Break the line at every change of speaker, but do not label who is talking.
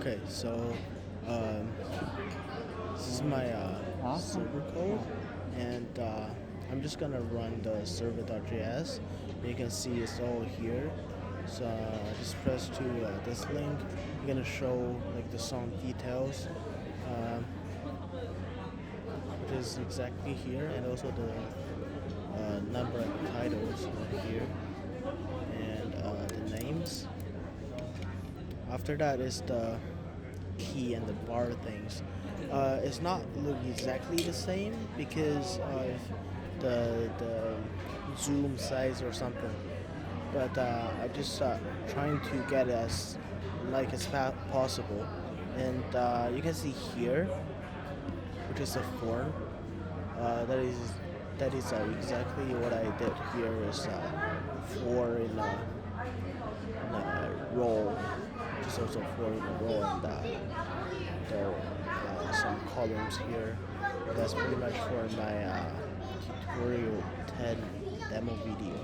Okay, so um, this is my
Awesome.
server code, and I'm just gonna run the server.js. You can see it's all here. So just press to this link. You're gonna show like the song details, um, which is exactly here, and also the number and the titles are here, and the names. After that is the key and the bar things. It's not look exactly the same because of the zoom size or something. But I just trying to get as like as possible. And you can see here, which is a form. That is exactly what I did here is four in a row, which is also four in a row, and there are some columns here. That's pretty much for my tutorial 10 demo video.